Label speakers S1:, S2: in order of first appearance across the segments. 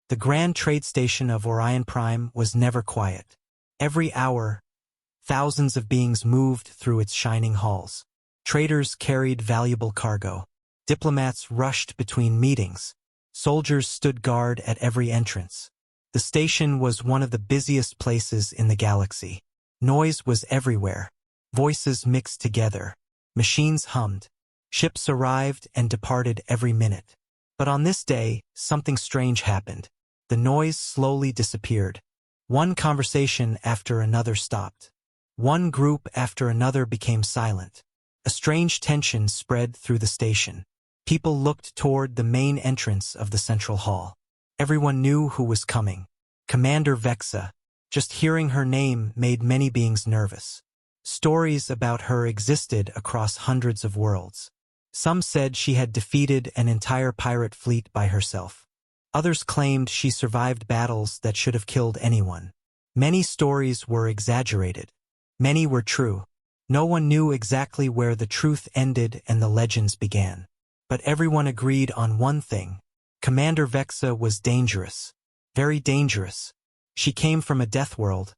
S1: The grand trade station of Orion Prime was never quiet. Every hour, thousands of beings moved through its shining halls. Traders carried valuable cargo. Diplomats rushed between meetings. Soldiers stood guard at every entrance. The station was one of the busiest places in the galaxy. Noise was everywhere. Voices mixed together. Machines hummed. Ships arrived and departed every minute. But on this day, something strange happened. The noise slowly disappeared. One conversation after another stopped. One group after another became silent. A strange tension spread through the station. People looked toward the main entrance of the central hall. Everyone knew who was coming. Commander Vexa. Just hearing her name made many beings nervous. Stories about her existed across hundreds of worlds. Some said she had defeated an entire pirate fleet by herself. Others claimed she survived battles that should have killed anyone. Many stories were exaggerated. Many were true. No one knew exactly where the truth ended and the legends began. But everyone agreed on one thing. Commander Vexa was dangerous. Very dangerous. She came from a death world,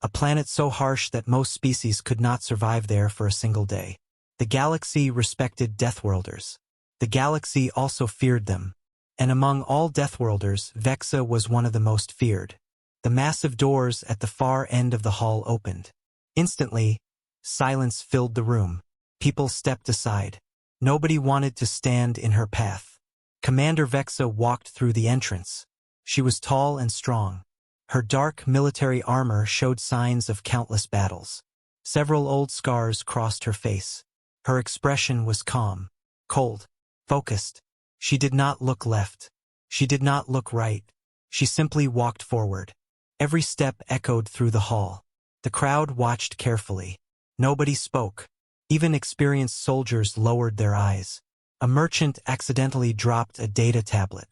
S1: a planet so harsh that most species could not survive there for a single day. The galaxy respected Deathworlders. The galaxy also feared them. And among all Deathworlders, Vexa was one of the most feared. The massive doors at the far end of the hall opened. Instantly, silence filled the room. People stepped aside. Nobody wanted to stand in her path. Commander Vexa walked through the entrance. She was tall and strong. Her dark military armor showed signs of countless battles. Several old scars crossed her face. Her expression was calm, cold, focused. She did not look left. She did not look right. She simply walked forward. Every step echoed through the hall. The crowd watched carefully. Nobody spoke. Even experienced soldiers lowered their eyes. A merchant accidentally dropped a data tablet.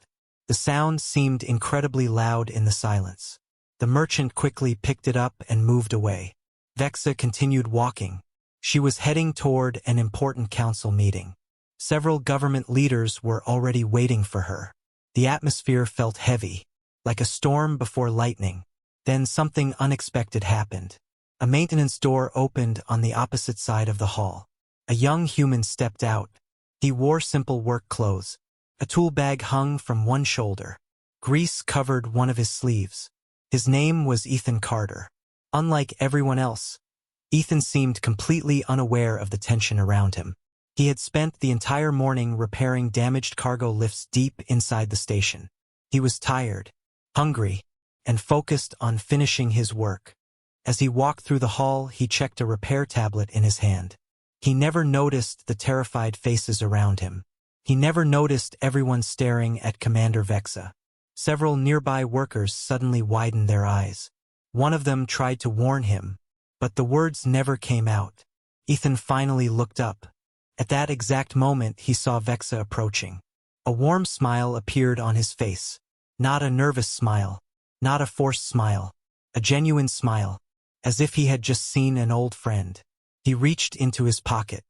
S1: The sound seemed incredibly loud in the silence. The merchant quickly picked it up and moved away. Vexa continued walking. She was heading toward an important council meeting. Several government leaders were already waiting for her. The atmosphere felt heavy, like a storm before lightning. Then something unexpected happened. A maintenance door opened on the opposite side of the hall. A young human stepped out. He wore simple work clothes. A tool bag hung from one shoulder. Grease covered one of his sleeves. His name was Ethan Carter. Unlike everyone else, Ethan seemed completely unaware of the tension around him. He had spent the entire morning repairing damaged cargo lifts deep inside the station. He was tired, hungry, and focused on finishing his work. As he walked through the hall, he checked a repair tablet in his hand. He never noticed the terrified faces around him. He never noticed everyone staring at Commander Vexa. Several nearby workers suddenly widened their eyes. One of them tried to warn him, but the words never came out. Ethan finally looked up. At that exact moment, he saw Vexa approaching. A warm smile appeared on his face. Not a nervous smile. Not a forced smile. A genuine smile. As if he had just seen an old friend. He reached into his pocket.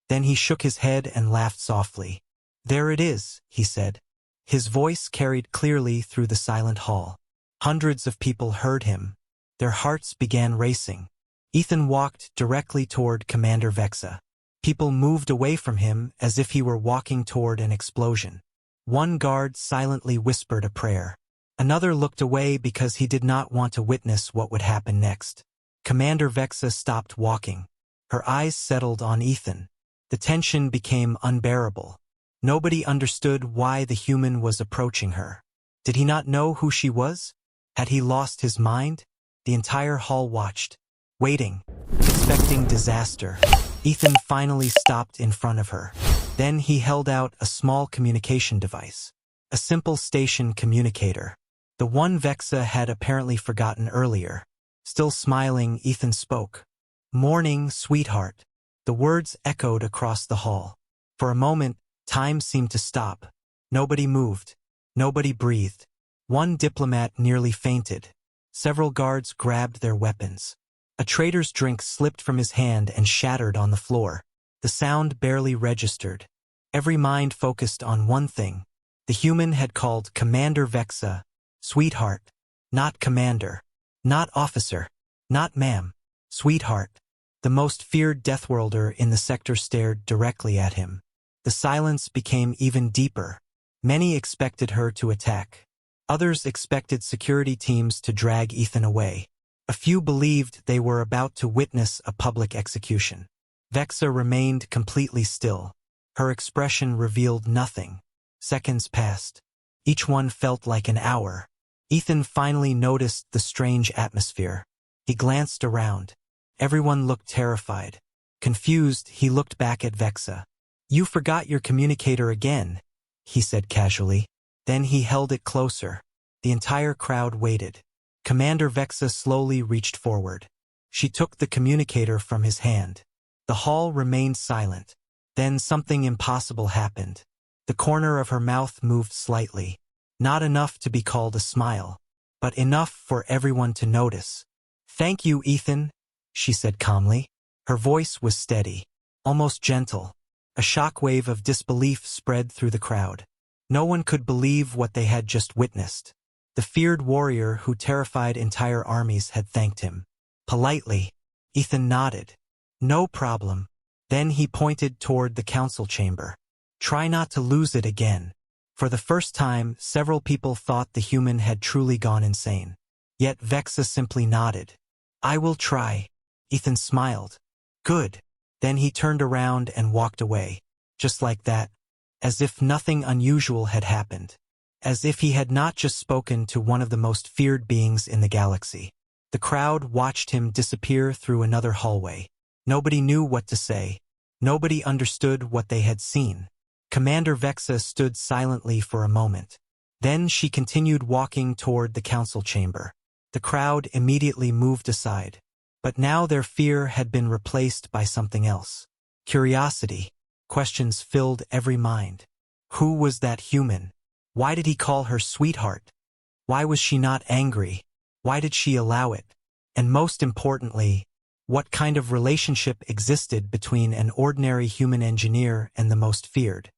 S1: Then he shook his head and laughed softly. "There it is," he said. His voice carried clearly through the silent hall. Hundreds of people heard him. Their hearts began racing. Ethan walked directly toward Commander Vexa. People moved away from him as if he were walking toward an explosion. One guard silently whispered a prayer. Another looked away because he did not want to witness what would happen next. Commander Vexa stopped walking. Her eyes settled on Ethan. The tension became unbearable. Nobody understood why the human was approaching her. Did he not know who she was? Had he lost his mind? The entire hall watched, waiting, expecting disaster. Ethan finally stopped in front of her. Then he held out a small communication device. A simple station communicator. The one Vexa had apparently forgotten earlier. Still smiling, Ethan spoke. "Morning, sweetheart." The words echoed across the hall. For a moment, time seemed to stop. Nobody moved. Nobody breathed. One diplomat nearly fainted. Several guards grabbed their weapons. A trader's drink slipped from his hand and shattered on the floor. The sound barely registered. Every mind focused on one thing. The human had called Commander Vexa Sweetheart. Not commander. Not officer. Not ma'am. Sweetheart. The most feared Deathworlder in the sector stared directly at him. The silence became even deeper. Many expected her to attack. Others expected security teams to drag Ethan away. A few believed they were about to witness a public execution. Vexa remained completely still. Her expression revealed nothing. Seconds passed. Each one felt like an hour. Ethan finally noticed the strange atmosphere. He glanced around. Everyone looked terrified. Confused, he looked back at Vexa. "You forgot your communicator again," he said casually. Then he held it closer. The entire crowd waited. Commander Vexa slowly reached forward. She took the communicator from his hand. The hall remained silent. Then something impossible happened. The corner of her mouth moved slightly. Not enough to be called a smile, but enough for everyone to notice. "Thank you, Ethan," she said calmly. Her voice was steady, almost gentle. A shockwave of disbelief spread through the crowd. No one could believe what they had just witnessed. The feared warrior who terrified entire armies had thanked him. Politely, Ethan nodded. "No problem." Then he pointed toward the council chamber. "Try not to lose it again." For the first time, several people thought the human had truly gone insane. Yet Vexa simply nodded. "I will try." Ethan smiled. "Good." Then he turned around and walked away. Just like that. As if nothing unusual had happened. As if he had not just spoken to one of the most feared beings in the galaxy. The crowd watched him disappear through another hallway. Nobody knew what to say. Nobody understood what they had seen. Commander Vexa stood silently for a moment. Then she continued walking toward the council chamber. The crowd immediately moved aside. But now their fear had been replaced by something else. Curiosity. Questions filled every mind. Who was that human? Why did he call her sweetheart? Why was she not angry? Why did she allow it? And most importantly, what kind of relationship existed between an ordinary human engineer and the most feared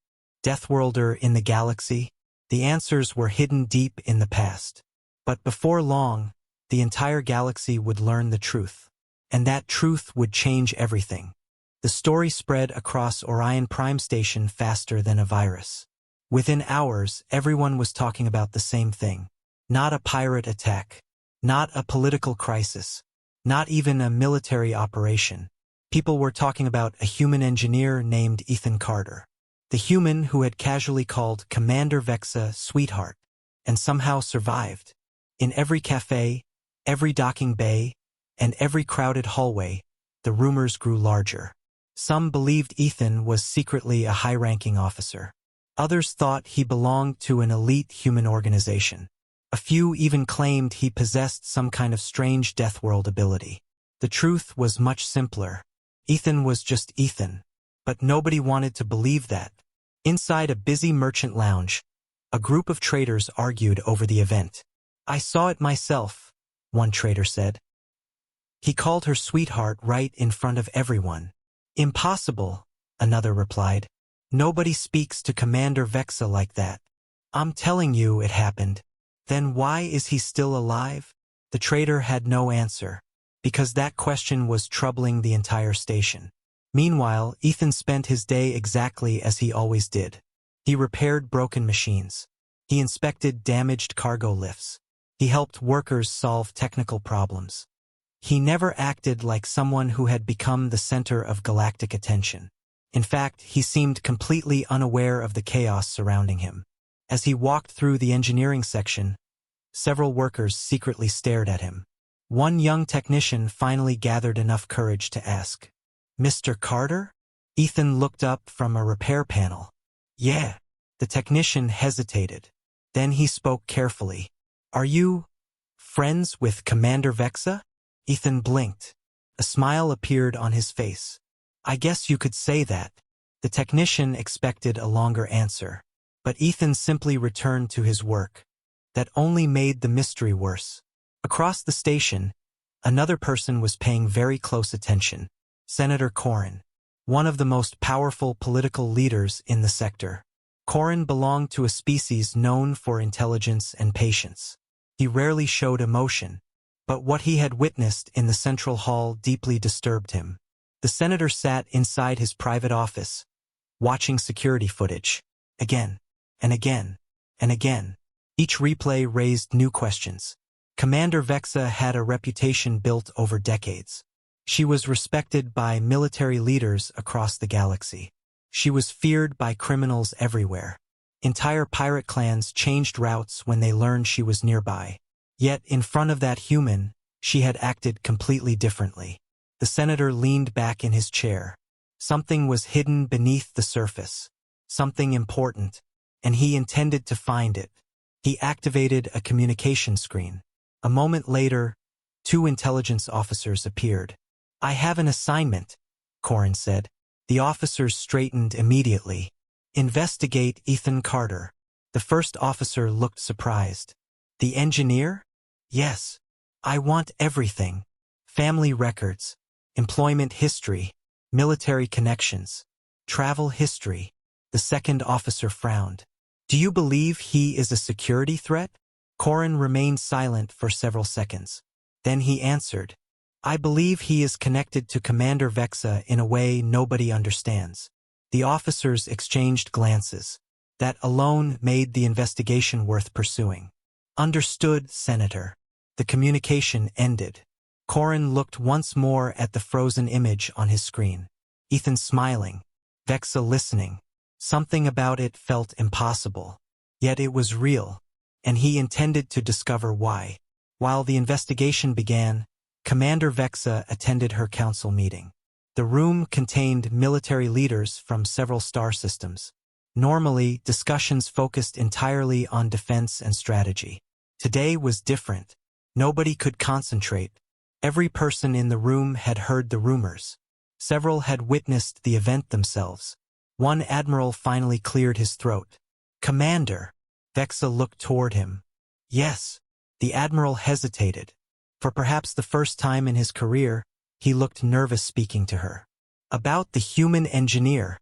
S1: Deathworlder in the galaxy? The answers were hidden deep in the past. But before long, the entire galaxy would learn the truth. And that truth would change everything. The story spread across Orion Prime Station faster than a virus. Within hours, everyone was talking about the same thing. Not a pirate attack. Not a political crisis. Not even a military operation. People were talking about a human engineer named Ethan Carter. The human who had casually called Commander Vexa sweetheart, and somehow survived. In every cafe, every docking bay, and every crowded hallway, the rumors grew larger. Some believed Ethan was secretly a high-ranking officer. Others thought he belonged to an elite human organization. A few even claimed he possessed some kind of strange Deathworld ability. The truth was much simpler. Ethan was just Ethan. But nobody wanted to believe that. Inside a busy merchant lounge, a group of traders argued over the event. "I saw it myself," one trader said. "He called her sweetheart right in front of everyone." "Impossible," another replied. "Nobody speaks to Commander Vexa like that." "I'm telling you it happened." "Then why is he still alive?" The trader had no answer, because that question was troubling the entire station. Meanwhile, Ethan spent his day exactly as he always did. He repaired broken machines. He inspected damaged cargo lifts. He helped workers solve technical problems. He never acted like someone who had become the center of galactic attention. In fact, he seemed completely unaware of the chaos surrounding him. As he walked through the engineering section, several workers secretly stared at him. One young technician finally gathered enough courage to ask, "Mr. Carter?" Ethan looked up from a repair panel. "Yeah." The technician hesitated. Then he spoke carefully. "Are you friends with Commander Vexa?" Ethan blinked. A smile appeared on his face. "I guess you could say that." The technician expected a longer answer, but Ethan simply returned to his work. That only made the mystery worse. Across the station, another person was paying very close attention. Senator Corrin, one of the most powerful political leaders in the sector. Corrin belonged to a species known for intelligence and patience. He rarely showed emotion, but what he had witnessed in the central hall deeply disturbed him. The senator sat inside his private office, watching security footage, again, and again, and again. Each replay raised new questions. Commander Vexa had a reputation built over decades. She was respected by military leaders across the galaxy. She was feared by criminals everywhere. Entire pirate clans changed routes when they learned she was nearby. Yet, in front of that human, she had acted completely differently. The senator leaned back in his chair. Something was hidden beneath the surface. Something important, and he intended to find it. He activated a communication screen. A moment later, 2 intelligence officers appeared. "I have an assignment," Corin said. The officers straightened immediately. "Investigate Ethan Carter." The first officer looked surprised. "The engineer?" "Yes. I want everything. Family records, employment history, military connections, travel history." The second officer frowned. "Do you believe he is a security threat?" Corin remained silent for several seconds. Then he answered, "I believe he is connected to Commander Vexa in a way nobody understands." The officers exchanged glances. That alone made the investigation worth pursuing. "Understood, Senator." The communication ended. Corin looked once more at the frozen image on his screen. Ethan smiling, Vexa listening. Something about it felt impossible. Yet it was real, and he intended to discover why. While the investigation began, Commander Vexa attended her council meeting. The room contained military leaders from several star systems. Normally, discussions focused entirely on defense and strategy. Today was different. Nobody could concentrate. Every person in the room had heard the rumors. Several had witnessed the event themselves. One admiral finally cleared his throat. "Commander." Vexa looked toward him. "Yes." The admiral hesitated. For perhaps the first time in his career, he looked nervous speaking to her. "About the human engineer."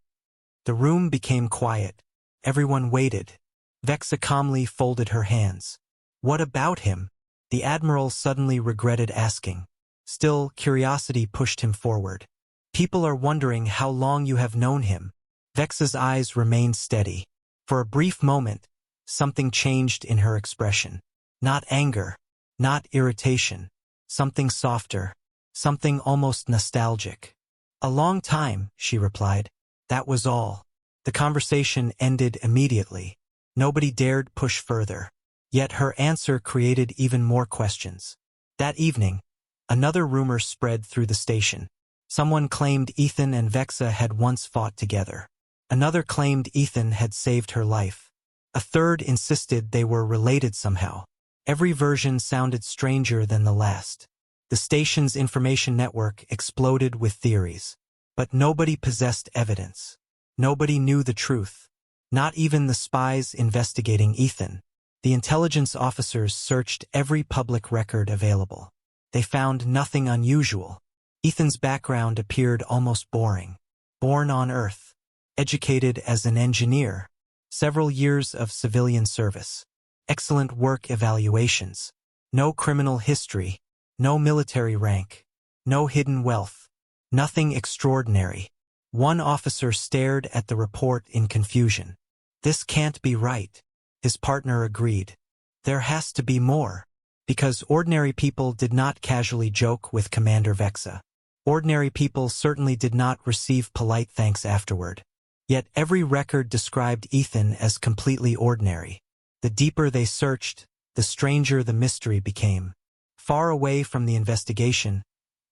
S1: The room became quiet. Everyone waited. Vexa calmly folded her hands. "What about him?" The admiral suddenly regretted asking. Still, curiosity pushed him forward. "People are wondering how long you have known him." Vexa's eyes remained steady. For a brief moment, something changed in her expression. Not anger, not irritation. Something softer, something almost nostalgic. "A long time," she replied. That was all. The conversation ended immediately. Nobody dared push further. Yet her answer created even more questions. That evening, another rumor spread through the station. Someone claimed Ethan and Vexa had once fought together. Another claimed Ethan had saved her life. A third insisted they were related somehow. Every version sounded stranger than the last. The station's information network exploded with theories. But nobody possessed evidence. Nobody knew the truth. Not even the spies investigating Ethan. The intelligence officers searched every public record available. They found nothing unusual. Ethan's background appeared almost boring. Born on Earth. Educated as an engineer. Several years of civilian service. Excellent work evaluations. No criminal history. No military rank. No hidden wealth. Nothing extraordinary. One officer stared at the report in confusion. "This can't be right." His partner agreed. "There has to be more." Because ordinary people did not casually joke with Commander Vexa. Ordinary people certainly did not receive polite thanks afterward. Yet every record described Ethan as completely ordinary. The deeper they searched, the stranger the mystery became. Far away from the investigation,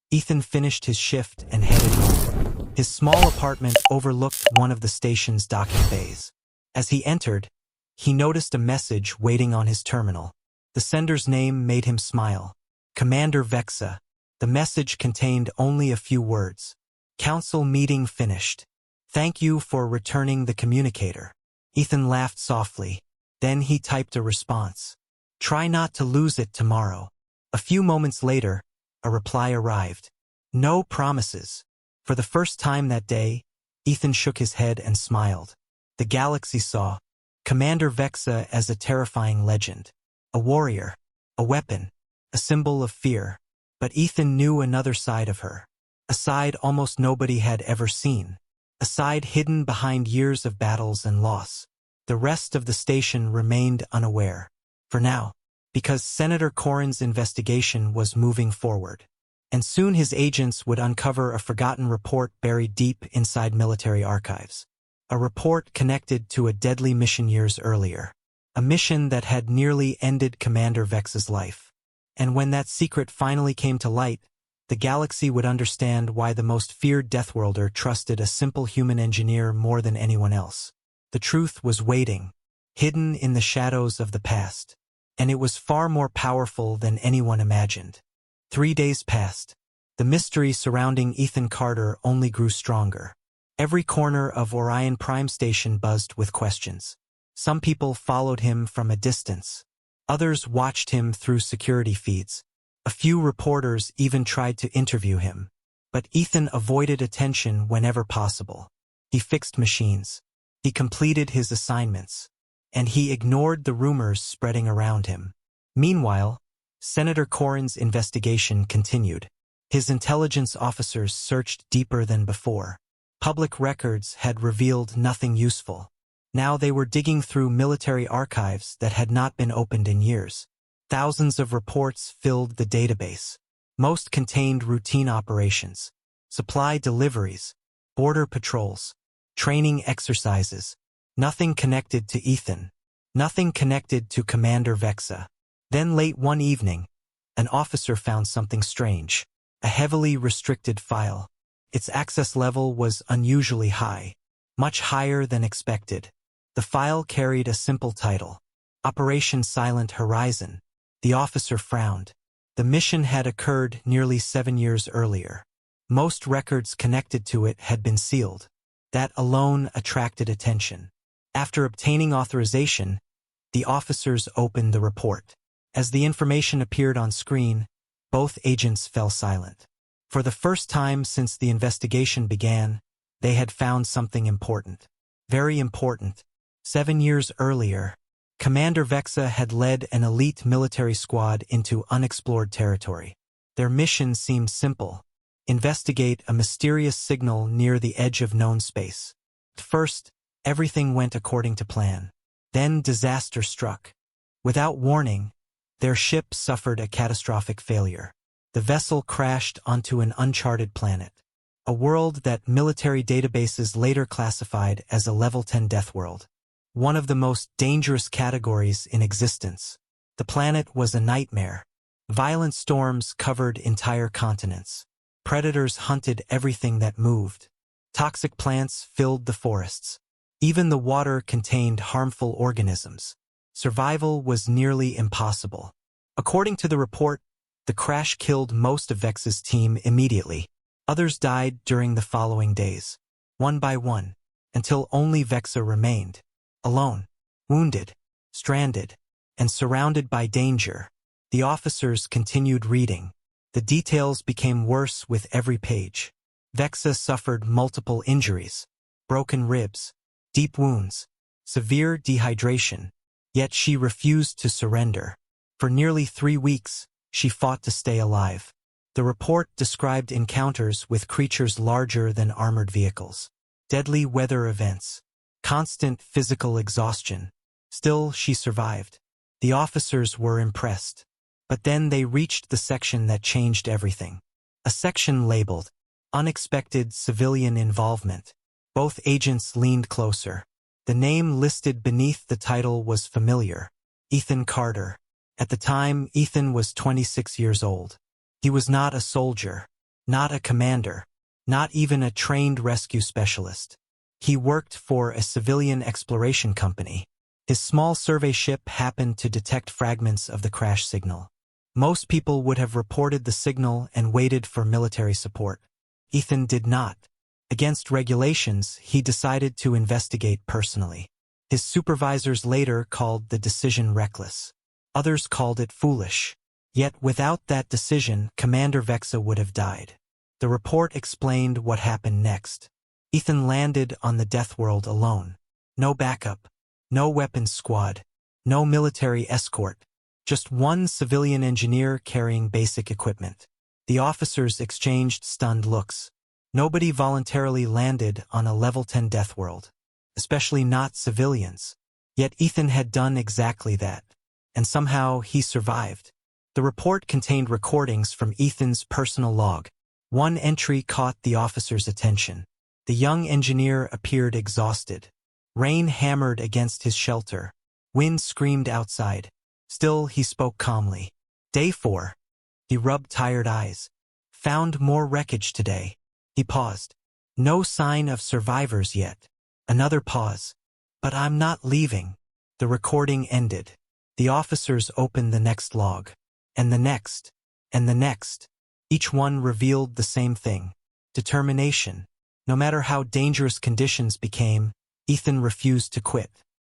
S1: Ethan finished his shift and headed home. His small apartment overlooked one of the station's docking bays. As he entered, he noticed a message waiting on his terminal. The sender's name made him smile. Commander Vexa. The message contained only a few words. "Council meeting finished. Thank you for returning the communicator." Ethan laughed softly. Then he typed a response. "Try not to lose it tomorrow." A few moments later, a reply arrived. "No promises." For the first time that day, Ethan shook his head and smiled. The galaxy saw Commander Vexa as a terrifying legend. A warrior. a weapon, a symbol of fear. But Ethan knew another side of her. A side almost nobody had ever seen. A side hidden behind years of battles and loss. The rest of the station remained unaware. For now. Because Senator Corrin's investigation was moving forward. And soon his agents would uncover a forgotten report buried deep inside military archives. A report connected to a deadly mission years earlier. A mission that had nearly ended Commander Vexa's life. And when that secret finally came to light, the galaxy would understand why the most feared Deathworlder trusted a simple human engineer more than anyone else. The truth was waiting, hidden in the shadows of the past. And it was far more powerful than anyone imagined. 3 days passed. The mystery surrounding Ethan Carter only grew stronger. Every corner of Orion Prime Station buzzed with questions. Some people followed him from a distance. Others watched him through security feeds. A few reporters even tried to interview him. But Ethan avoided attention whenever possible. He fixed machines. He completed his assignments. And he ignored the rumors spreading around him. Meanwhile, Senator Corrin's investigation continued. His intelligence officers searched deeper than before. Public records had revealed nothing useful. Now they were digging through military archives that had not been opened in years. Thousands of reports filled the database. Most contained routine operations, supply deliveries, border patrols, training exercises. Nothing connected to Ethan. Nothing connected to Commander Vexa. Then late one evening, an officer found something strange. A heavily restricted file. Its access level was unusually high. Much higher than expected. The file carried a simple title. Operation Silent Horizon. The officer frowned. The mission had occurred nearly 7 years earlier. Most records connected to it had been sealed. That alone attracted attention. After obtaining authorization, the officers opened the report. As the information appeared on screen, both agents fell silent. For the first time since the investigation began, they had found something important. Very important. 7 years earlier, Commander Vexa had led an elite military squad into unexplored territory. Their mission seemed simple. Investigate a mysterious signal near the edge of known space. First, everything went according to plan. Then disaster struck. Without warning, their ship suffered a catastrophic failure. The vessel crashed onto an uncharted planet. A world that military databases later classified as a Level 10 death world. One of the most dangerous categories in existence. The planet was a nightmare. Violent storms covered entire continents. Predators hunted everything that moved. Toxic plants filled the forests. Even the water contained harmful organisms. Survival was nearly impossible. According to the report, the crash killed most of Vexa's team immediately. Others died during the following days, one by one, until only Vexa remained. Alone, wounded, stranded, and surrounded by danger. The officers continued reading. The details became worse with every page. Vexa suffered multiple injuries, broken ribs, deep wounds, severe dehydration, yet she refused to surrender. For nearly 3 weeks, she fought to stay alive. The report described encounters with creatures larger than armored vehicles, deadly weather events, constant physical exhaustion. Still, she survived. The officers were impressed. But then they reached the section that changed everything. A section labeled, Unexpected Civilian Involvement. Both agents leaned closer. The name listed beneath the title was familiar. Ethan Carter. At the time, Ethan was 26 years old. He was not a soldier, not a commander, not even a trained rescue specialist. He worked for a civilian exploration company. His small survey ship happened to detect fragments of the crash signal. Most people would have reported the signal and waited for military support. Ethan did not. Against regulations, he decided to investigate personally. His supervisors later called the decision reckless. Others called it foolish. Yet without that decision, Commander Vexa would have died. The report explained what happened next. Ethan landed on the death world alone. No backup. No weapons squad. No military escort. Just one civilian engineer carrying basic equipment. The officers exchanged stunned looks. Nobody voluntarily landed on a level 10 death world, especially not civilians. Yet Ethan had done exactly that, and somehow he survived. The report contained recordings from Ethan's personal log. One entry caught the officer's attention. The young engineer appeared exhausted. Rain hammered against his shelter. Wind screamed outside. Still, he spoke calmly. Day 4. He rubbed tired eyes. Found more wreckage today. He paused. No sign of survivors yet. Another pause. But I'm not leaving. The recording ended. The officers opened the next log. And the next. And the next. Each one revealed the same thing. Determination. No matter how dangerous conditions became, Ethan refused to quit.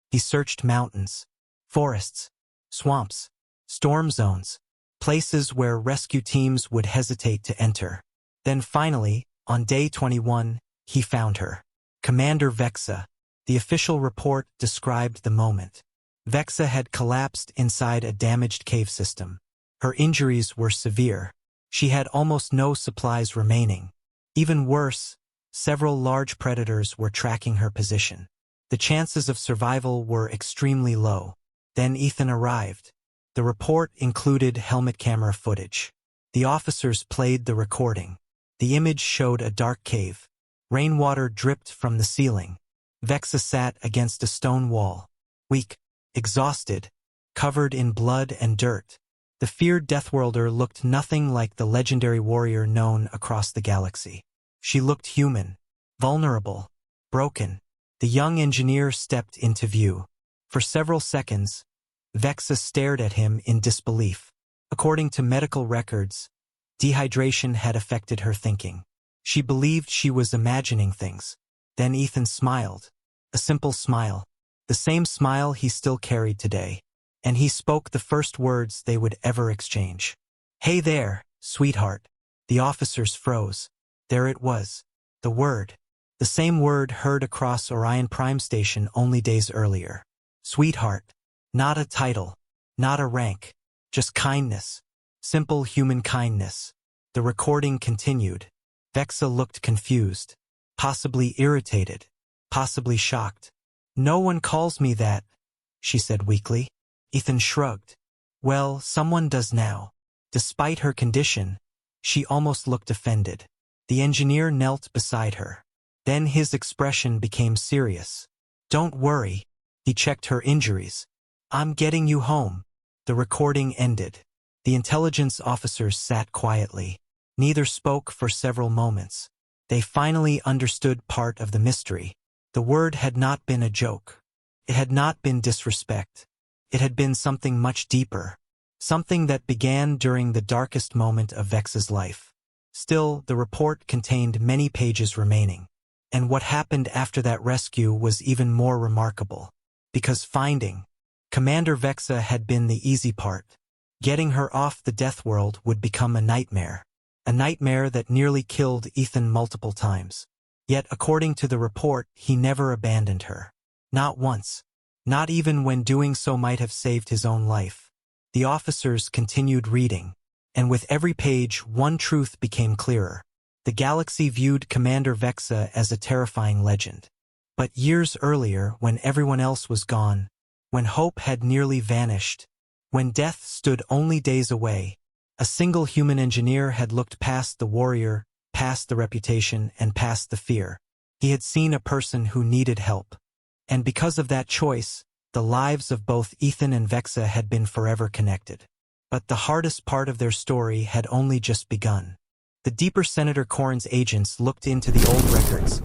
S1: He searched mountains, forests, swamps, storm zones, places where rescue teams would hesitate to enter. Then finally, on day 21, he found her. Commander Vexa. The official report described the moment. Vexa had collapsed inside a damaged cave system. Her injuries were severe. She had almost no supplies remaining. Even worse, several large predators were tracking her position. The chances of survival were extremely low. Then Ethan arrived. The report included helmet camera footage. The officers played the recording. The image showed a dark cave. Rainwater dripped from the ceiling. Vexa sat against a stone wall. Weak, exhausted, covered in blood and dirt. The feared Deathworlder looked nothing like the legendary warrior known across the galaxy. She looked human, vulnerable, broken. The young engineer stepped into view. For several seconds, Vexa stared at him in disbelief. According to medical records, dehydration had affected her thinking. She believed she was imagining things. Then Ethan smiled. A simple smile. The same smile he still carried today. And he spoke the first words they would ever exchange. Hey there, sweetheart. The officers froze. There it was. The word. The same word heard across Orion Prime Station only days earlier. Sweetheart. Not a title. Not a rank. Just kindness. Simple human kindness. The recording continued. Vexa looked confused. Possibly irritated. Possibly shocked. No one calls me that, she said weakly. Ethan shrugged. Well, someone does now. Despite her condition, she almost looked offended. The engineer knelt beside her. Then his expression became serious. Don't worry. He checked her injuries. I'm getting you home. The recording ended. The intelligence officers sat quietly. Neither spoke for several moments. They finally understood part of the mystery. The word had not been a joke. It had not been disrespect. It had been something much deeper. Something that began during the darkest moment of Vexa's life. Still, the report contained many pages remaining. And what happened after that rescue was even more remarkable. Because finding Commander Vexa had been the easy part. Getting her off the death world would become a nightmare. A nightmare that nearly killed Ethan multiple times. Yet, according to the report, he never abandoned her. Not once. Not even when doing so might have saved his own life. The officers continued reading. And with every page, one truth became clearer. The galaxy viewed Commander Vexa as a terrifying legend. But years earlier, when everyone else was gone, when hope had nearly vanished, when death stood only days away, a single human engineer had looked past the warrior, past the reputation, and past the fear. He had seen a person who needed help. And because of that choice, the lives of both Ethan and Vexa had been forever connected. But the hardest part of their story had only just begun. The deeper Senator Corrin's agents looked into the old records.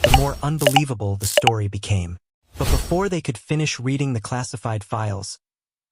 S1: The more unbelievable the story became. But before they could finish reading the classified files,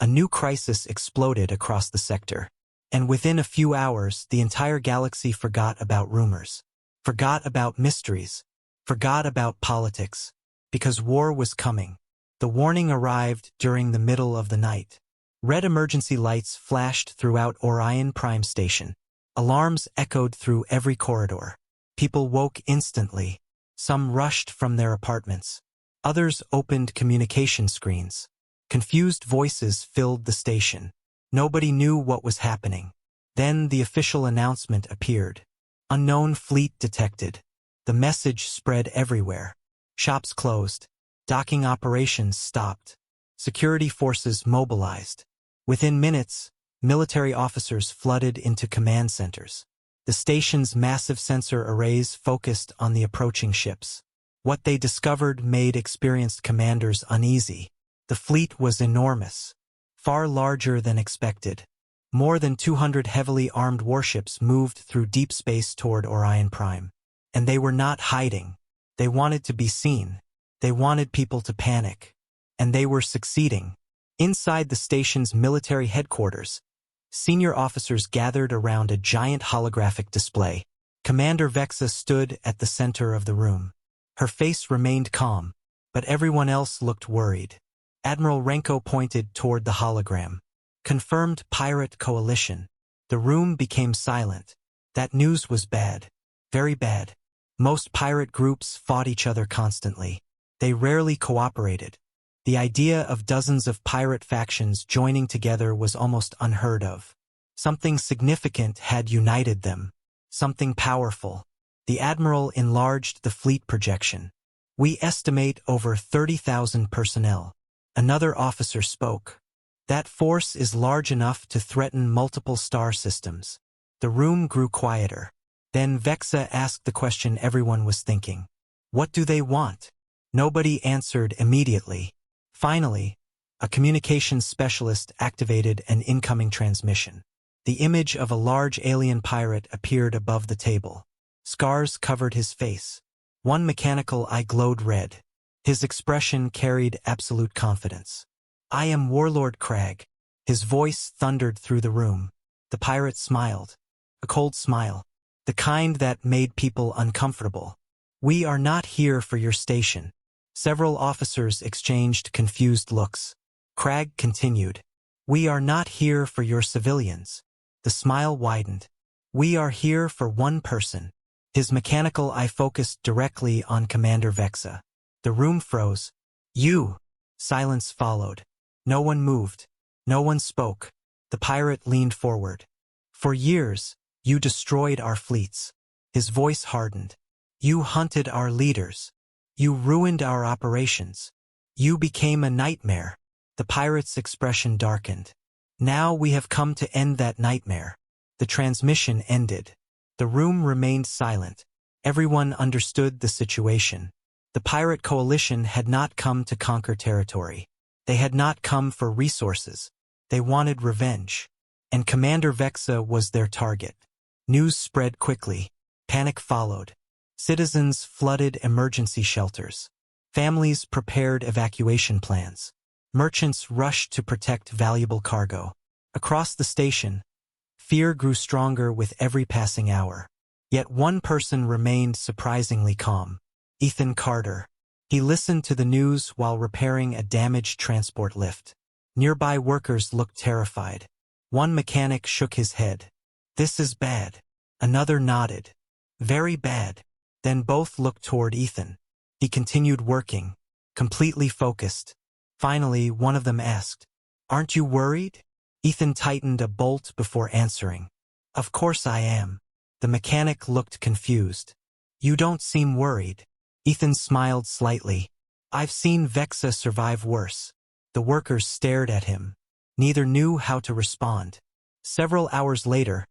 S1: a new crisis exploded across the sector. And within a few hours, the entire galaxy forgot about rumors. Forgot about mysteries. Forgot about politics. Because war was coming. The warning arrived during the middle of the night. Red emergency lights flashed throughout Orion Prime Station. Alarms echoed through every corridor. People woke instantly. Some rushed from their apartments. Others opened communication screens. Confused voices filled the station. Nobody knew what was happening. Then the official announcement appeared. Unknown fleet detected. The message spread everywhere. Shops closed. Docking operations stopped. Security forces mobilized. Within minutes, military officers flooded into command centers. The station's massive sensor arrays focused on the approaching ships. What they discovered made experienced commanders uneasy. The fleet was enormous, far larger than expected. More than 200 heavily armed warships moved through deep space toward Orion Prime. And they were not hiding. They wanted to be seen. They wanted people to panic. And they were succeeding. Inside the station's military headquarters, senior officers gathered around a giant holographic display. Commander Vexa stood at the center of the room. Her face remained calm, but everyone else looked worried. Admiral Renko pointed toward the hologram. Confirmed pirate coalition. The room became silent. That news was bad. Very bad. Most pirate groups fought each other constantly. They rarely cooperated. The idea of dozens of pirate factions joining together was almost unheard of. Something significant had united them. Something powerful. The admiral enlarged the fleet projection. We estimate over 30,000 personnel. Another officer spoke. That force is large enough to threaten multiple star systems. The room grew quieter. Then Vexa asked the question everyone was thinking. What do they want? Nobody answered immediately. Finally, a communications specialist activated an incoming transmission. The image of a large alien pirate appeared above the table. Scars covered his face. One mechanical eye glowed red. His expression carried absolute confidence. I am Warlord Crag. His voice thundered through the room. The pirate smiled. A cold smile. The kind that made people uncomfortable. We are not here for your station. Several officers exchanged confused looks. Crag continued. We are not here for your civilians. The smile widened. We are here for one person. His mechanical eye focused directly on Commander Vexa. The room froze. You! Silence followed. No one moved. No one spoke. The pirate leaned forward. For years, you destroyed our fleets. His voice hardened. You hunted our leaders. You ruined our operations. You became a nightmare. The pirate's expression darkened. Now we have come to end that nightmare. The transmission ended. The room remained silent. Everyone understood the situation. The pirate coalition had not come to conquer territory. They had not come for resources. They wanted revenge. And Commander Vexa was their target. News spread quickly. Panic followed. Citizens flooded emergency shelters. Families prepared evacuation plans. Merchants rushed to protect valuable cargo. Across the station, fear grew stronger with every passing hour. Yet one person remained surprisingly calm. Ethan Carter. He listened to the news while repairing a damaged transport lift. Nearby workers looked terrified. One mechanic shook his head. This is bad. Another nodded. Very bad. Then both looked toward Ethan. He continued working, completely focused. Finally, one of them asked, Aren't you worried? Ethan tightened a bolt before answering. Of course I am. The mechanic looked confused. You don't seem worried. Ethan smiled slightly. I've seen Vexa survive worse. The workers stared at him. Neither knew how to respond. Several hours later,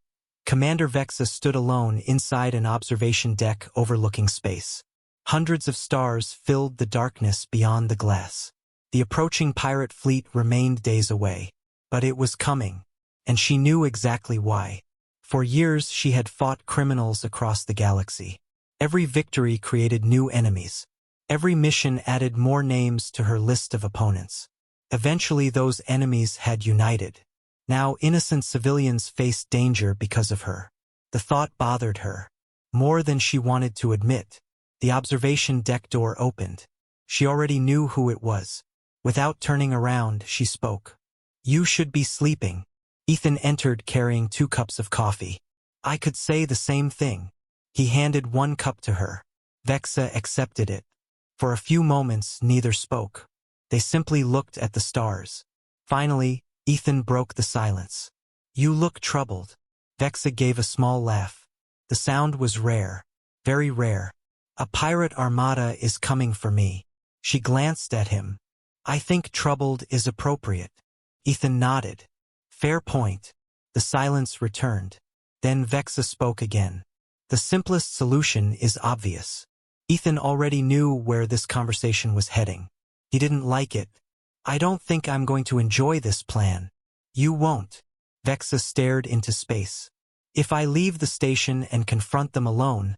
S1: Commander Vexa stood alone inside an observation deck overlooking space. Hundreds of stars filled the darkness beyond the glass. The approaching pirate fleet remained days away. But it was coming, and she knew exactly why. For years she had fought criminals across the galaxy. Every victory created new enemies. Every mission added more names to her list of opponents. Eventually those enemies had united. Now innocent civilians faced danger because of her. The thought bothered her. More than she wanted to admit. The observation deck door opened. She already knew who it was. Without turning around, she spoke. You should be sleeping. Ethan entered carrying 2 cups of coffee. I could say the same thing. He handed 1 cup to her. Vexa accepted it. For a few moments, neither spoke. They simply looked at the stars. Finally, Ethan broke the silence. You look troubled. Vexa gave a small laugh. The sound was rare. Very rare. A pirate armada is coming for me. She glanced at him. I think troubled is appropriate. Ethan nodded. Fair point. The silence returned. Then Vexa spoke again. The simplest solution is obvious. Ethan already knew where this conversation was heading. He didn't like it. I don't think I'm going to enjoy this plan. You won't. Vexa stared into space. If I leave the station and confront them alone,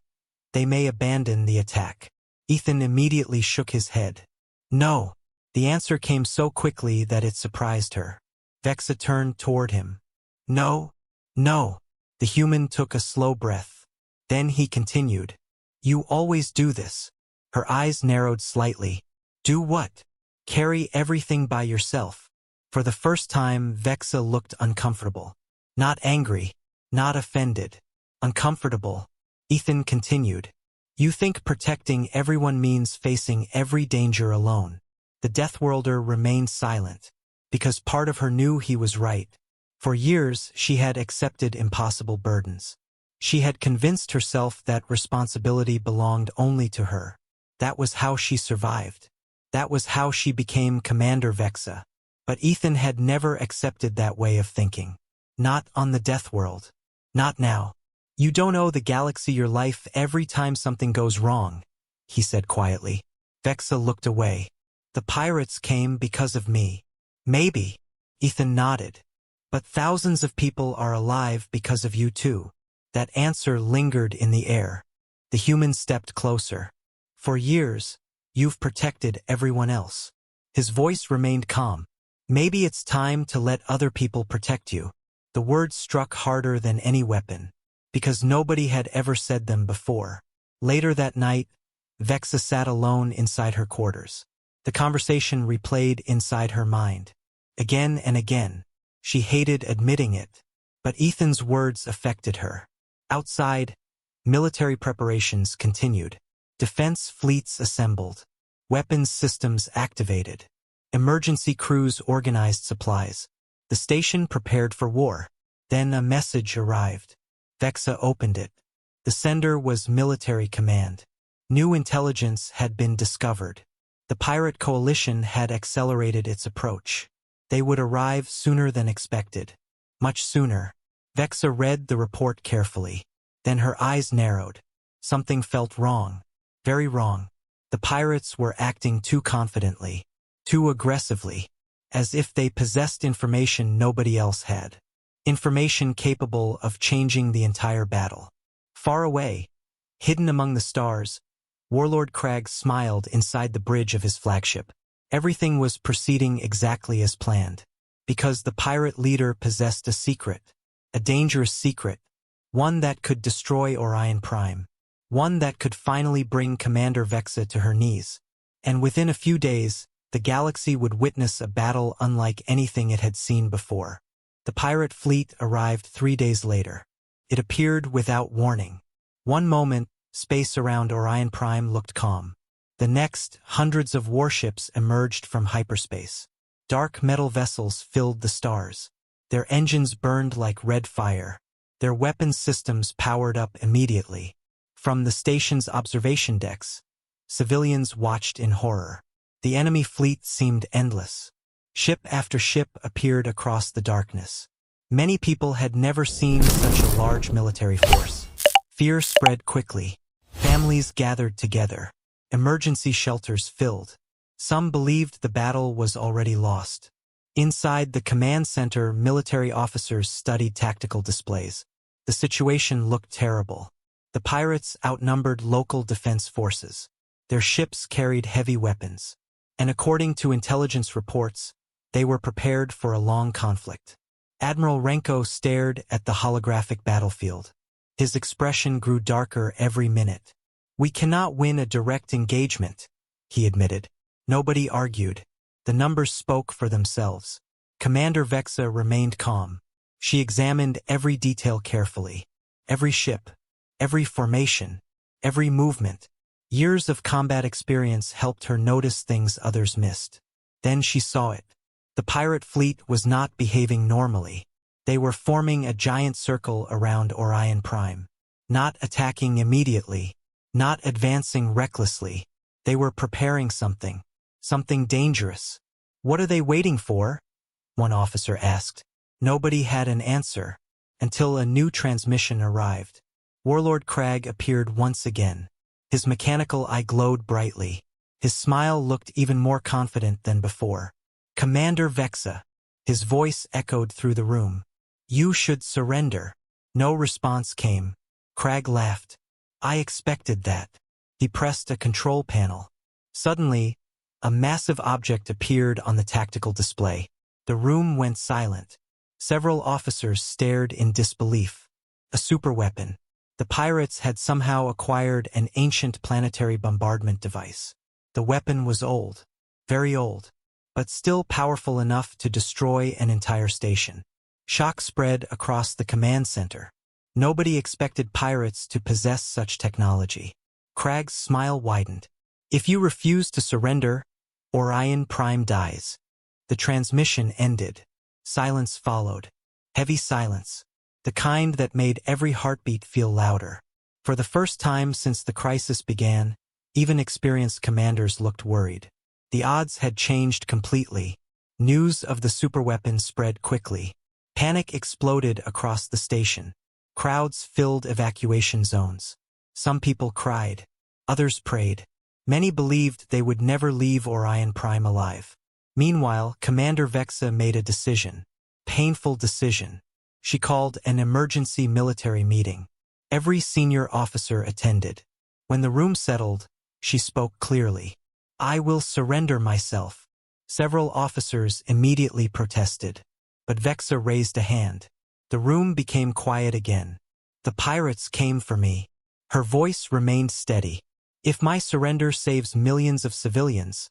S1: they may abandon the attack. Ethan immediately shook his head. No. The answer came so quickly that it surprised her. Vexa turned toward him. No. No. The human took a slow breath. Then he continued. You always do this. Her eyes narrowed slightly. Do what? Carry everything by yourself. For the first time, Vexa looked uncomfortable. Not angry. Not offended. Uncomfortable. Ethan continued. You think protecting everyone means facing every danger alone. The Deathworlder remained silent, because part of her knew he was right. For years, she had accepted impossible burdens. She had convinced herself that responsibility belonged only to her. That was how she survived. That was how she became Commander Vexa. But Ethan had never accepted that way of thinking. Not on the Deathworld. Not now. You don't owe the galaxy your life every time something goes wrong, he said quietly. Vexa looked away. The pirates came because of me. Maybe. Ethan nodded. But thousands of people are alive because of you too. That answer lingered in the air. The human stepped closer. For years, you've protected everyone else. His voice remained calm. Maybe it's time to let other people protect you. The words struck harder than any weapon, because nobody had ever said them before. Later that night, Vexa sat alone inside her quarters. The conversation replayed inside her mind. Again and again. She hated admitting it, but Ethan's words affected her. Outside, military preparations continued. Defense fleets assembled. Weapons systems activated. Emergency crews organized supplies. The station prepared for war. Then a message arrived. Vexa opened it. The sender was military command. New intelligence had been discovered. The pirate coalition had accelerated its approach. They would arrive sooner than expected. Much sooner. Vexa read the report carefully. Then her eyes narrowed. Something felt wrong. Very wrong. The pirates were acting too confidently. Too aggressively. As if they possessed information nobody else had. Information capable of changing the entire battle. Far away, hidden among the stars, Warlord Crag smiled inside the bridge of his flagship. Everything was proceeding exactly as planned. Because the pirate leader possessed a secret. A dangerous secret. One that could destroy Orion Prime. One that could finally bring Commander Vexa to her knees. And within a few days, the galaxy would witness a battle unlike anything it had seen before. The pirate fleet arrived 3 days later. It appeared without warning. One moment, space around Orion Prime looked calm. The next, hundreds of warships emerged from hyperspace. Dark metal vessels filled the stars. Their engines burned like red fire. Their weapons systems powered up immediately. From the station's observation decks, civilians watched in horror. The enemy fleet seemed endless. Ship after ship appeared across the darkness. Many people had never seen such a large military force. Fear spread quickly. Families gathered together. Emergency shelters filled. Some believed the battle was already lost. Inside the command center, military officers studied tactical displays. The situation looked terrible. The pirates outnumbered local defense forces. Their ships carried heavy weapons. And according to intelligence reports, they were prepared for a long conflict. Admiral Renko stared at the holographic battlefield. His expression grew darker every minute. We cannot win a direct engagement, he admitted. Nobody argued. The numbers spoke for themselves. Commander Vexa remained calm. She examined every detail carefully. Every ship, every formation, every movement. Years of combat experience helped her notice things others missed. Then she saw it. The pirate fleet was not behaving normally. They were forming a giant circle around Orion Prime. Not attacking immediately, not advancing recklessly. They were preparing something dangerous. "What are they waiting for?" one officer asked. Nobody had an answer, until a new transmission arrived. Warlord Crag appeared once again. His mechanical eye glowed brightly. His smile looked even more confident than before. "Commander Vexa." His voice echoed through the room. "You should surrender." No response came. Crag laughed. "I expected that." He pressed a control panel. Suddenly, a massive object appeared on the tactical display. The room went silent. Several officers stared in disbelief. A superweapon. The pirates had somehow acquired an ancient planetary bombardment device. The weapon was old, very old, but still powerful enough to destroy an entire station. Shock spread across the command center. Nobody expected pirates to possess such technology. Crag's smile widened. "If you refuse to surrender, Orion Prime dies." The transmission ended. Silence followed. Heavy silence. The kind that made every heartbeat feel louder. For the first time since the crisis began, even experienced commanders looked worried. The odds had changed completely. News of the superweapon spread quickly. Panic exploded across the station. Crowds filled evacuation zones. Some people cried. Others prayed. Many believed they would never leave Orion Prime alive. Meanwhile, Commander Vexa made a decision. Painful decision. She called an emergency military meeting. Every senior officer attended. When the room settled, she spoke clearly. "I will surrender myself." Several officers immediately protested. But Vexa raised a hand. The room became quiet again. "The pirates came for me." Her voice remained steady. "If my surrender saves millions of civilians,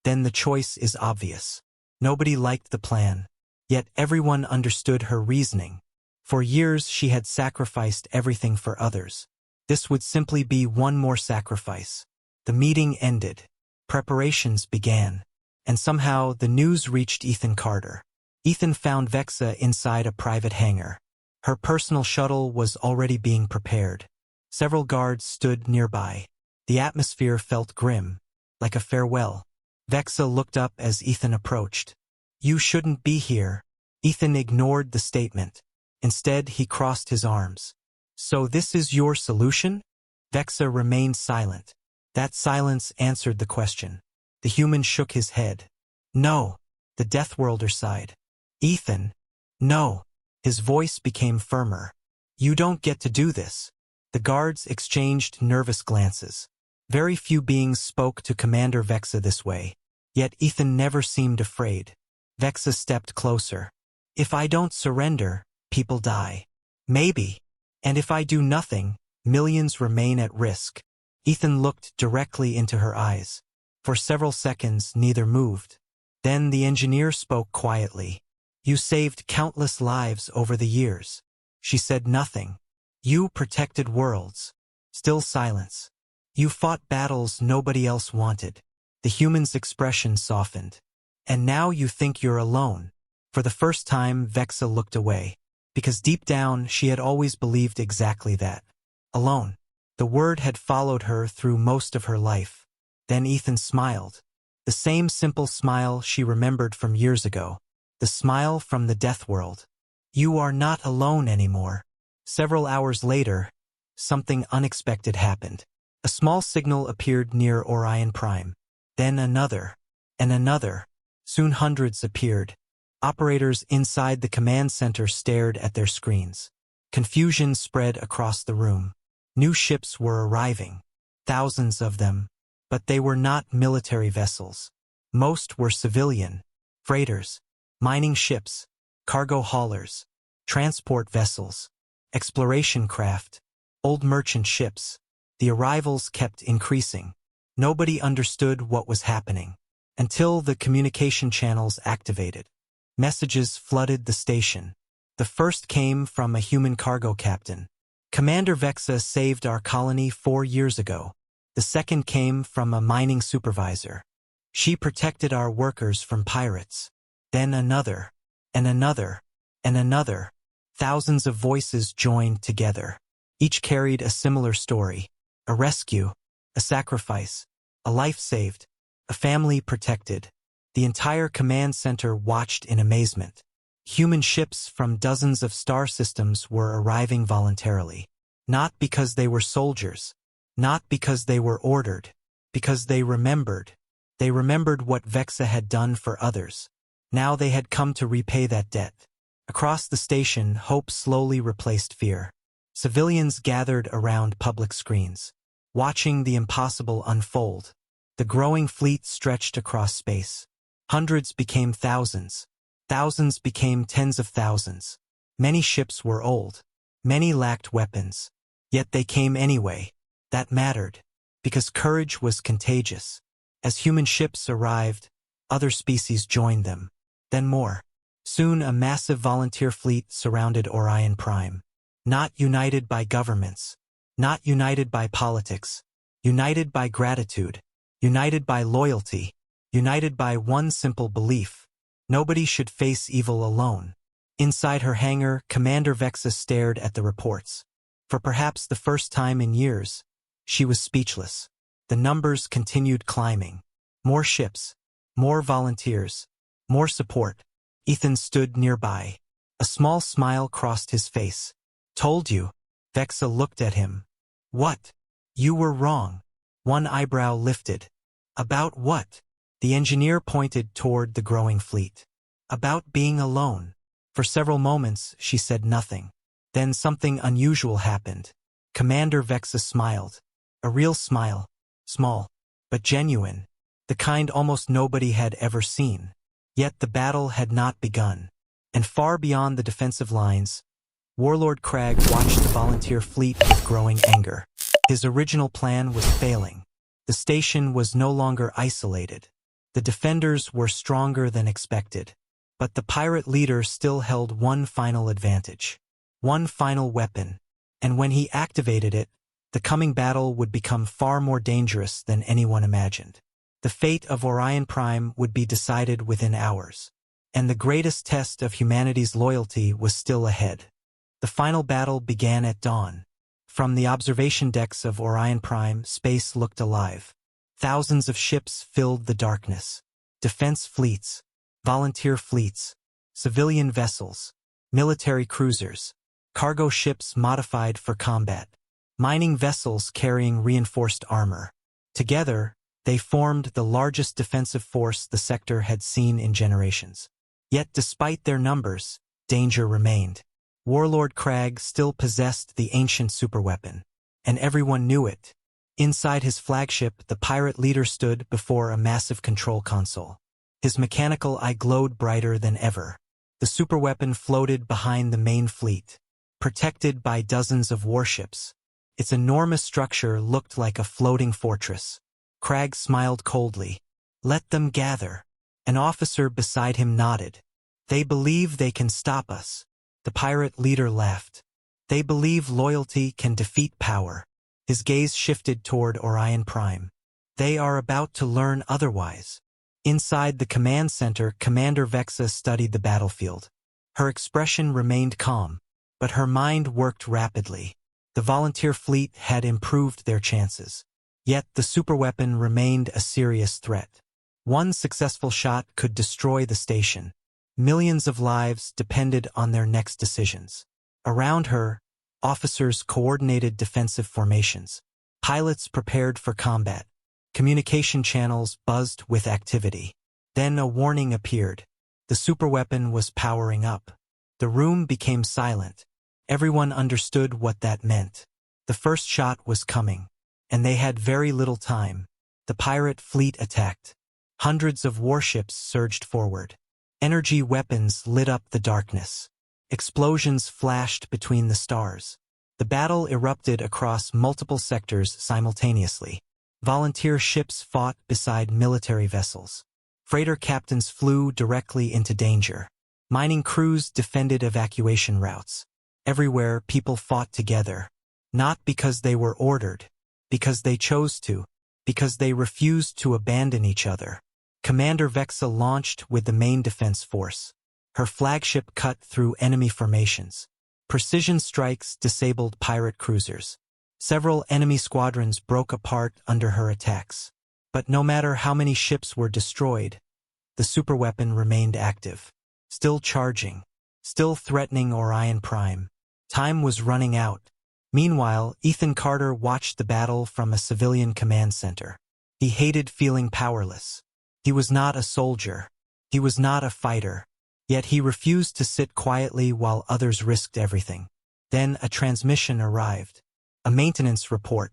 S1: then the choice is obvious." Nobody liked the plan. Yet everyone understood her reasoning. For years she had sacrificed everything for others. This would simply be one more sacrifice. The meeting ended. Preparations began. And somehow the news reached Ethan Carter. Ethan found Vexa inside a private hangar. Her personal shuttle was already being prepared. Several guards stood nearby. The atmosphere felt grim, like a farewell. Vexa looked up as Ethan approached. "You shouldn't be here." Ethan ignored the statement. Instead, he crossed his arms. "So this is your solution?" Vexa remained silent. That silence answered the question. The human shook his head. "No." The Deathworlder sighed. "Ethan, no." His voice became firmer. "You don't get to do this." The guards exchanged nervous glances. Very few beings spoke to Commander Vexa this way. Yet Ethan never seemed afraid. Vexa stepped closer. "If I don't surrender, people die. Maybe. And if I do nothing, millions remain at risk." Ethan looked directly into her eyes. For several seconds, neither moved. Then the engineer spoke quietly. "You saved countless lives over the years." She said nothing. "You protected worlds." Still silence. "You fought battles nobody else wanted." The human's expression softened. "And now you think you're alone." For the first time, Vexa looked away. Because deep down, she had always believed exactly that. Alone. The word had followed her through most of her life. Then Ethan smiled. The same simple smile she remembered from years ago. The smile from the death world. "You are not alone anymore." Several hours later, something unexpected happened. A small signal appeared near Orion Prime. Then another. And another. Soon hundreds appeared. Operators inside the command center stared at their screens. Confusion spread across the room. New ships were arriving. Thousands of them. But they were not military vessels. Most were civilian. Freighters. Mining ships. Cargo haulers. Transport vessels. Exploration craft. Old merchant ships. The arrivals kept increasing. Nobody understood what was happening. Until the communication channels activated. Messages flooded the station. The first came from a human cargo captain. "Commander Vexa saved our colony 4 years ago." The second came from a mining supervisor. "She protected our workers from pirates." Then another, and another, and another. Thousands of voices joined together. Each carried a similar story: a rescue, a sacrifice, a life saved, a family protected. The entire command center watched in amazement. Human ships from dozens of star systems were arriving voluntarily. Not because they were soldiers, not because they were ordered, because they remembered. They remembered what Vexa had done for others. Now they had come to repay that debt. Across the station, hope slowly replaced fear. Civilians gathered around public screens, watching the impossible unfold. The growing fleet stretched across space. Hundreds became thousands. Thousands became tens of thousands. Many ships were old. Many lacked weapons. Yet they came anyway. That mattered, because courage was contagious. As human ships arrived, other species joined them. Then more. Soon a massive volunteer fleet surrounded Orion Prime. Not united by governments. Not united by politics. United by gratitude. United by loyalty. United by one simple belief: nobody should face evil alone. Inside her hangar, Commander Vexa stared at the reports. For perhaps the first time in years, she was speechless. The numbers continued climbing. More ships, more volunteers, more support. Ethan stood nearby. A small smile crossed his face. "Told you." Vexa looked at him. "What?" "You were wrong." One eyebrow lifted. "About what?" The engineer pointed toward the growing fleet. "About being alone." For several moments, she said nothing. Then something unusual happened. Commander Vexa smiled. A real smile. Small, but genuine. The kind almost nobody had ever seen. Yet the battle had not begun. And far beyond the defensive lines, Warlord Crag watched the volunteer fleet with growing anger. His original plan was failing. The station was no longer isolated. The defenders were stronger than expected. But the pirate leader still held one final advantage. One final weapon. And when he activated it, the coming battle would become far more dangerous than anyone imagined. The fate of Orion Prime would be decided within hours. And the greatest test of humanity's loyalty was still ahead. The final battle began at dawn. From the observation decks of Orion Prime, space looked alive. Thousands of ships filled the darkness. Defense fleets, volunteer fleets, civilian vessels, military cruisers, cargo ships modified for combat, mining vessels carrying reinforced armor. Together, they formed the largest defensive force the sector had seen in generations. Yet despite their numbers, danger remained. Warlord Crag still possessed the ancient superweapon, and everyone knew it. Inside his flagship, the pirate leader stood before a massive control console. His mechanical eye glowed brighter than ever. The superweapon floated behind the main fleet, protected by dozens of warships. Its enormous structure looked like a floating fortress. Crag smiled coldly. "Let them gather." An officer beside him nodded. "They believe they can stop us." The pirate leader laughed. "They believe loyalty can defeat power." His gaze shifted toward Orion Prime. "They are about to learn otherwise." Inside the command center, Commander Vexa studied the battlefield. Her expression remained calm, but her mind worked rapidly. The volunteer fleet had improved their chances. Yet the superweapon remained a serious threat. One successful shot could destroy the station. Millions of lives depended on their next decisions. Around her, officers coordinated defensive formations. Pilots prepared for combat. Communication channels buzzed with activity. Then a warning appeared. The superweapon was powering up. The room became silent. Everyone understood what that meant. The first shot was coming. And they had very little time. The pirate fleet attacked. Hundreds of warships surged forward. Energy weapons lit up the darkness. Explosions flashed between the stars. The battle erupted across multiple sectors simultaneously. Volunteer ships fought beside military vessels. Freighter captains flew directly into danger. Mining crews defended evacuation routes. Everywhere, people fought together. Not because they were ordered, because they chose to, because they refused to abandon each other. Commander Vexa launched with the main defense force. Her flagship cut through enemy formations. Precision strikes disabled pirate cruisers. Several enemy squadrons broke apart under her attacks. But no matter how many ships were destroyed, the superweapon remained active. Still charging. Still threatening Orion Prime. Time was running out. Meanwhile, Ethan Carter watched the battle from a civilian command center. He hated feeling powerless. He was not a soldier. He was not a fighter. Yet he refused to sit quietly while others risked everything. Then a transmission arrived. A maintenance report.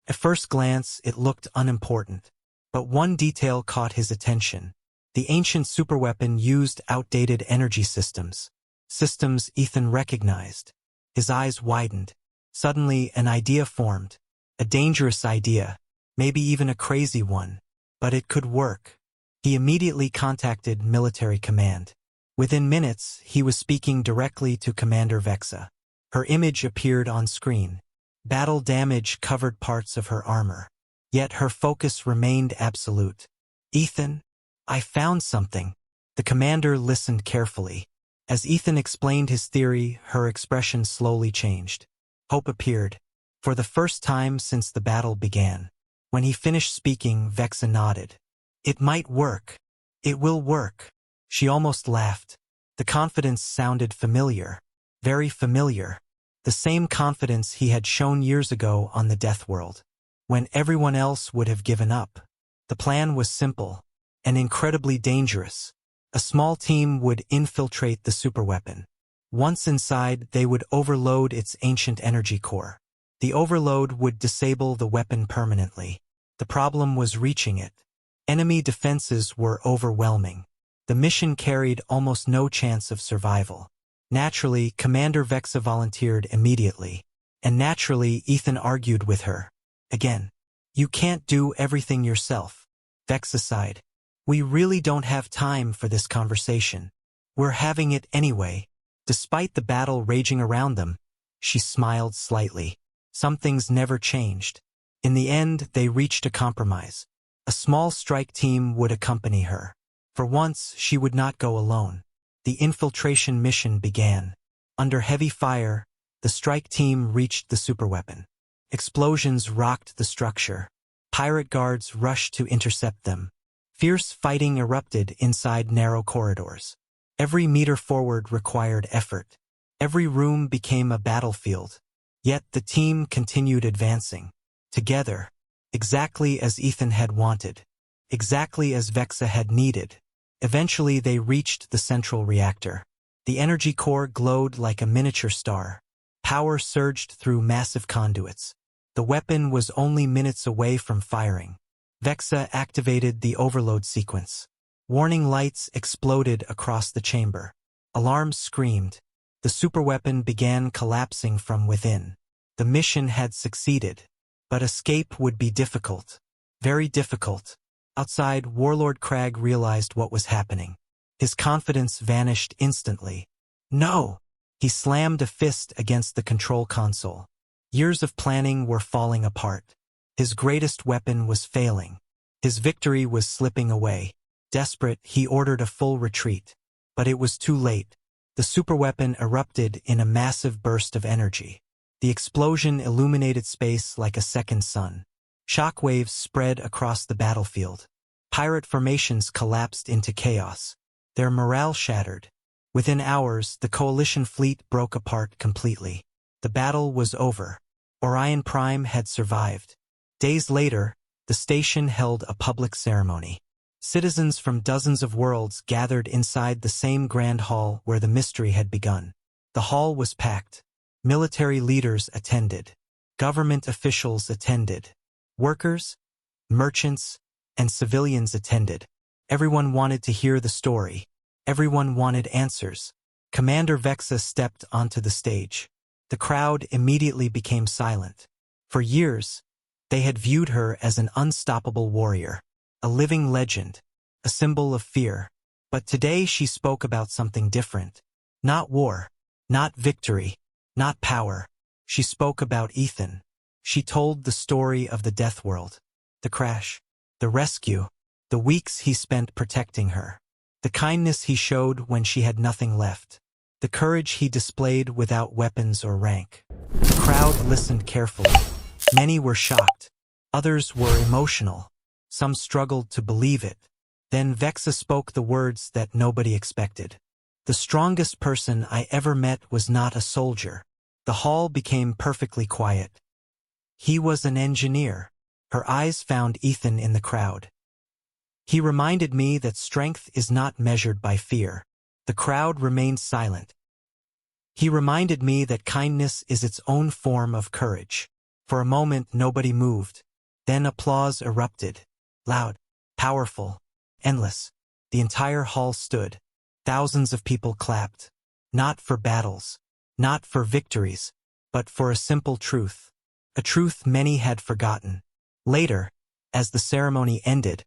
S1: At first glance, it looked unimportant. But one detail caught his attention. The ancient superweapon used outdated energy systems. Systems Ethan recognized. His eyes widened. Suddenly, an idea formed. A dangerous idea. Maybe even a crazy one. But it could work. He immediately contacted military command. Within minutes, he was speaking directly to Commander Vexa. Her image appeared on screen. Battle damage covered parts of her armor. Yet her focus remained absolute. "Ethan, I found something." The commander listened carefully. As Ethan explained his theory, her expression slowly changed. Hope appeared. For the first time since the battle began. When he finished speaking, Vexa nodded. "It might work. It will work." She almost laughed. The confidence sounded familiar. Very familiar. The same confidence he had shown years ago on the Death World. When everyone else would have given up. The plan was simple. And incredibly dangerous. A small team would infiltrate the superweapon. Once inside, they would overload its ancient energy core. The overload would disable the weapon permanently. The problem was reaching it. Enemy defenses were overwhelming. The mission carried almost no chance of survival. Naturally, Commander Vexa volunteered immediately. And naturally, Ethan argued with her. Again. "You can't do everything yourself." Vexa sighed. "We really don't have time for this conversation. We're having it anyway." Despite the battle raging around them, she smiled slightly. Some things never changed. In the end, they reached a compromise. A small strike team would accompany her. For once, she would not go alone. The infiltration mission began. Under heavy fire, the strike team reached the superweapon. Explosions rocked the structure. Pirate guards rushed to intercept them. Fierce fighting erupted inside narrow corridors. Every meter forward required effort. Every room became a battlefield. Yet the team continued advancing. Together. Exactly as Ethan had wanted. Exactly as Vexa had needed. Eventually they reached the central reactor. The energy core glowed like a miniature star. Power surged through massive conduits. The weapon was only minutes away from firing. Vexa activated the overload sequence. Warning lights exploded across the chamber. Alarms screamed. The superweapon began collapsing from within. The mission had succeeded. But escape would be difficult. Very difficult. Outside, Warlord Crag realized what was happening. His confidence vanished instantly. "No!" He slammed a fist against the control console. Years of planning were falling apart. His greatest weapon was failing. His victory was slipping away. Desperate, he ordered a full retreat. But it was too late. The superweapon erupted in a massive burst of energy. The explosion illuminated space like a second sun. Shockwaves spread across the battlefield. Pirate formations collapsed into chaos. Their morale shattered. Within hours, the coalition fleet broke apart completely. The battle was over. Orion Prime had survived. Days later, the station held a public ceremony. Citizens from dozens of worlds gathered inside the same grand hall where the mystery had begun. The hall was packed. Military leaders attended. Government officials attended. Workers, merchants, and civilians attended. Everyone wanted to hear the story. Everyone wanted answers. Commander Vexa stepped onto the stage. The crowd immediately became silent. For years, they had viewed her as an unstoppable warrior, a living legend, a symbol of fear. But today she spoke about something different. Not war, not victory, not power. She spoke about Ethan. She told the story of the Death World. The crash. The rescue. the weeks he spent protecting her, the kindness he showed when she had nothing left, the courage he displayed without weapons or rank. The crowd listened carefully. Many were shocked. Others were emotional. Some struggled to believe it. Then Vexa spoke the words that nobody expected. The strongest person I ever met was not a soldier. The hall became perfectly quiet. He was an engineer. Her eyes found Ethan in the crowd. He reminded me that strength is not measured by fear. The crowd remained silent. He reminded me that kindness is its own form of courage. For a moment nobody moved. Then applause erupted. Loud, powerful, endless. The entire hall stood. Thousands of people clapped. Not for battles, not for victories, but for a simple truth. A truth many had forgotten. Later, as the ceremony ended,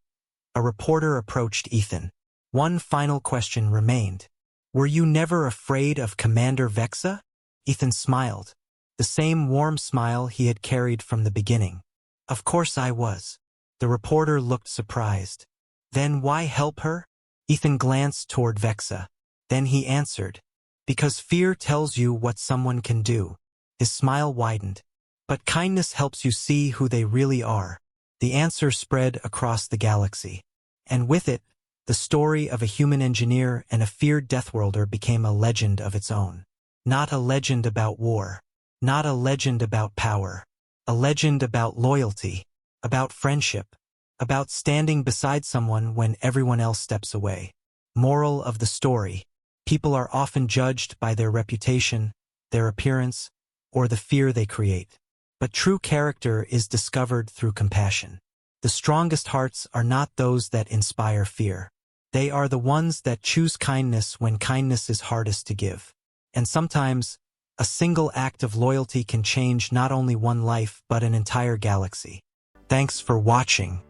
S1: a reporter approached Ethan. One final question remained. Were you never afraid of Commander Vexa? Ethan smiled. The same warm smile he had carried from the beginning. Of course I was. The reporter looked surprised. Then why help her? Ethan glanced toward Vexa. Then he answered. Because fear tells you what someone can do. His smile widened. But kindness helps you see who they really are. The answer spread across the galaxy. And with it, the story of a human engineer and a feared Deathworlder became a legend of its own. Not a legend about war. Not a legend about power. A legend about loyalty. About friendship. About standing beside someone when everyone else steps away. Moral of the story. People are often judged by their reputation, their appearance, or the fear they create. But true character is discovered through compassion. The strongest hearts are not those that inspire fear. They are the ones that choose kindness when kindness is hardest to give. And sometimes, a single act of loyalty can change not only one life but an entire galaxy. Thanks for watching.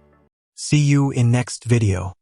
S1: See you in next video.